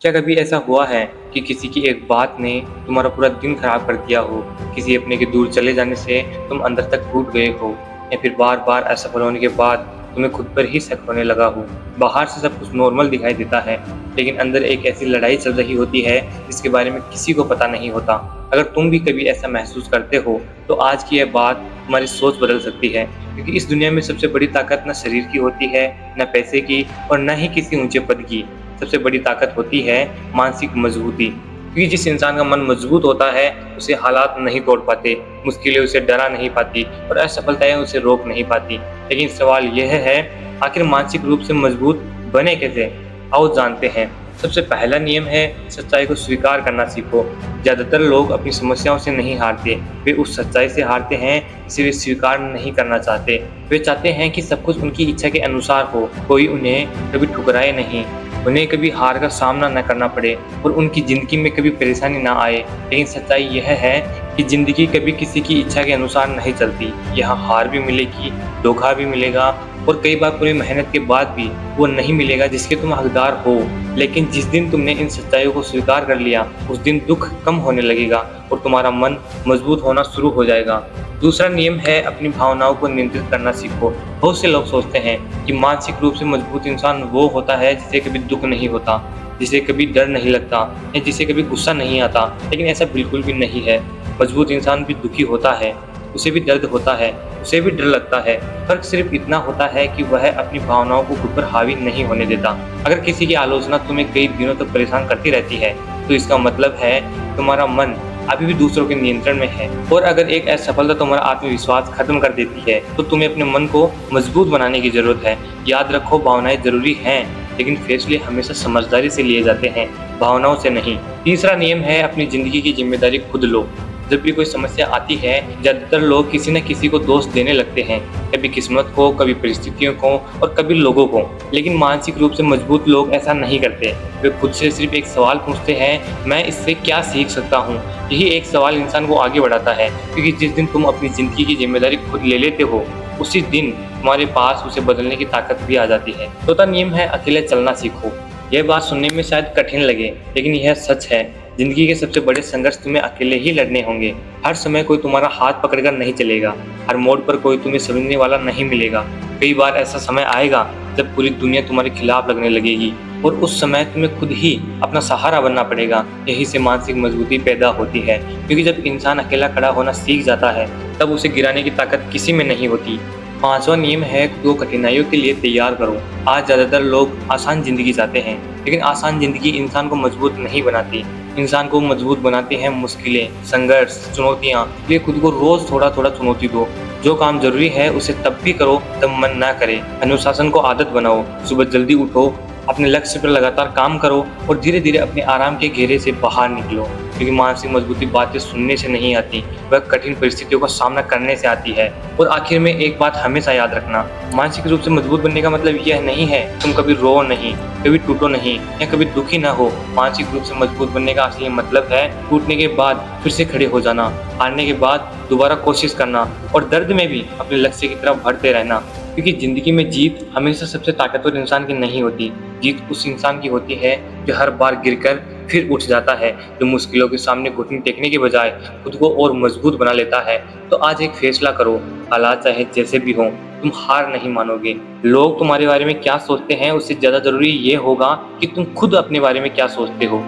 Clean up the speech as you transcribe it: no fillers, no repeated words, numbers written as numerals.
क्या कभी ऐसा हुआ है कि किसी की एक बात ने तुम्हारा पूरा दिन खराब कर दिया हो? किसी अपने के दूर चले जाने से तुम अंदर तक टूट गए हो, या फिर बार-बार असफल होने के बाद तुम्हें खुद पर ही शक होने लगा हो? बाहर से सब कुछ नॉर्मल दिखाई देता है, लेकिन अंदर एक ऐसी लड़ाई चल रही होती है जिसके बारे में किसी को पता नहीं होता। अगर तुम भी कभी ऐसा महसूस करते हो, तो आज की यह बात तुम्हारी सोच बदल सकती है, क्योंकि इस दुनिया में सबसे बड़ी ताकत ना शरीर की होती है, ना पैसे की, और ना ही किसी ऊँचे पद की। सबसे बड़ी ताकत होती है मानसिक मजबूती, क्योंकि जिस इंसान का मन मजबूत होता है उसे हालात नहीं तोड़ पाते, मुश्किलें उसे डरा नहीं पाती और असफलताएं उसे रोक नहीं पाती। लेकिन सवाल यह है, आखिर मानसिक रूप से मजबूत बने कैसे? आओ जानते हैं। सबसे पहला नियम है, सच्चाई को स्वीकार करना सीखो। ज़्यादातर लोग अपनी समस्याओं से नहीं हारते, वे उस सच्चाई से हारते हैं जिसे वे स्वीकार नहीं करना चाहते। वे चाहते हैं कि सब कुछ उनकी इच्छा के अनुसार हो, कोई उन्हें कभी ठुकराए नहीं, उन्हें कभी हार का सामना न करना पड़े और उनकी ज़िंदगी में कभी परेशानी ना आए। लेकिन सच्चाई यह है कि ज़िंदगी कभी किसी की इच्छा के अनुसार नहीं चलती। यहाँ हार भी मिलेगी, धोखा भी मिलेगा, और कई बार पूरी मेहनत के बाद भी वो नहीं मिलेगा जिसके तुम हकदार हो। लेकिन जिस दिन तुमने इन सच्चाइयों को स्वीकार कर लिया, उस दिन दुख कम होने लगेगा और तुम्हारा मन मजबूत होना शुरू हो जाएगा। दूसरा नियम है, अपनी भावनाओं को नियंत्रित करना सीखो। बहुत से लोग सोचते हैं कि मानसिक रूप से मजबूत इंसान वो होता है जिसे कभी दुख नहीं होता, जिसे कभी डर नहीं लगता, या जिसे कभी गुस्सा नहीं आता। लेकिन ऐसा बिल्कुल भी नहीं है। मजबूत इंसान भी दुखी होता है, उसे भी दर्द होता है, उसे भी डर लगता है। फर्क सिर्फ इतना होता है कि वह अपनी भावनाओं को खुद पर हावी नहीं होने देता। अगर किसी की आलोचना तुम्हें कई दिनों तक परेशान करती रहती है, तो इसका मतलब है तुम्हारा मन अभी भी दूसरों के नियंत्रण में है। और अगर एक असफलता तुम्हारा आत्मविश्वास खत्म कर देती है, तो तुम्हें अपने मन को मजबूत बनाने की जरूरत है। याद रखो, भावनाएं जरूरी हैं, लेकिन फैसले हमेशा समझदारी से लिए जाते हैं, भावनाओं से नहीं। तीसरा नियम है, अपनी जिंदगी की जिम्मेदारी खुद लो। जब भी कोई समस्या आती है, ज़्यादातर लोग किसी न किसी को दोष देने लगते हैं, कभी किस्मत को, कभी परिस्थितियों को, और कभी लोगों को। लेकिन मानसिक रूप से मजबूत लोग ऐसा नहीं करते। वे खुद से सिर्फ एक सवाल पूछते हैं, मैं इससे क्या सीख सकता हूँ? यही एक सवाल इंसान को आगे बढ़ाता है, क्योंकि जिस दिन तुम अपनी ज़िंदगी की जिम्मेदारी खुद ले लेते हो, उसी दिन तुम्हारे पास उसे बदलने की ताकत भी आ जाती है। चौथा नियम है, अकेले चलना सीखो। यह बात सुनने में शायद कठिन लगे, लेकिन यह सच है। जिंदगी के सबसे बड़े संघर्ष तुम्हें अकेले ही लड़ने होंगे। हर समय कोई तुम्हारा हाथ पकड़कर नहीं चलेगा, हर मोड़ पर कोई तुम्हें समझने वाला नहीं मिलेगा। कई बार ऐसा समय आएगा जब पूरी दुनिया तुम्हारे खिलाफ लगने लगेगी, और उस समय तुम्हें खुद ही अपना सहारा बनना पड़ेगा। यही से मानसिक मजबूती पैदा होती है, क्योंकि जब इंसान अकेला खड़ा होना सीख जाता है, तब उसे गिराने की ताकत किसी में नहीं होती। पांचवा नियम है, खुद को कठिनाइयों के लिए तैयार करो। आज ज़्यादातर लोग आसान जिंदगी चाहते हैं, लेकिन आसान जिंदगी इंसान को मजबूत नहीं बनाती। इंसान को मजबूत बनाती हैं मुश्किलें, संघर्ष, चुनौतियाँ। इसलिए खुद को रोज थोड़ा थोड़ा चुनौती दो। जो काम जरूरी है उसे तब भी करो जब मन ना करे। अनुशासन को आदत बनाओ। सुबह जल्दी उठो, अपने लक्ष्य पर लगातार काम करो, और धीरे धीरे अपने आराम के घेरे से बाहर निकलो। क्योंकि मानसिक मजबूती बातें सुनने से नहीं आती, वह कठिन परिस्थितियों का सामना करने से आती है। और आखिर में एक बात हमेशा याद रखना, मानसिक रूप से मजबूत बनने का मतलब यह नहीं है तुम कभी रो नहीं, कभी टूटो नहीं, या कभी दुखी ना हो। मानसिक रूप से मजबूत बनने का असली मतलब है टूटने के बाद फिर से खड़े हो जाना, हारने के बाद दोबारा कोशिश करना, और दर्द में भी अपने लक्ष्य की तरफ बढ़ते रहना। क्योंकि जिंदगी में जीत हमेशा सबसे ताकतवर इंसान की नहीं होती। जीत उस इंसान की होती है जो हर बार गिरकर फिर उठ जाता है, जो मुश्किलों के सामने घुटने टेकने के बजाय खुद को और मजबूत बना लेता है। तो आज एक फैसला करो, हालात चाहे जैसे भी हों, तुम हार नहीं मानोगे। लोग तुम्हारे बारे में क्या सोचते हैं, उससे ज़्यादा जरूरी ये होगा कि तुम खुद अपने बारे में क्या सोचते हो।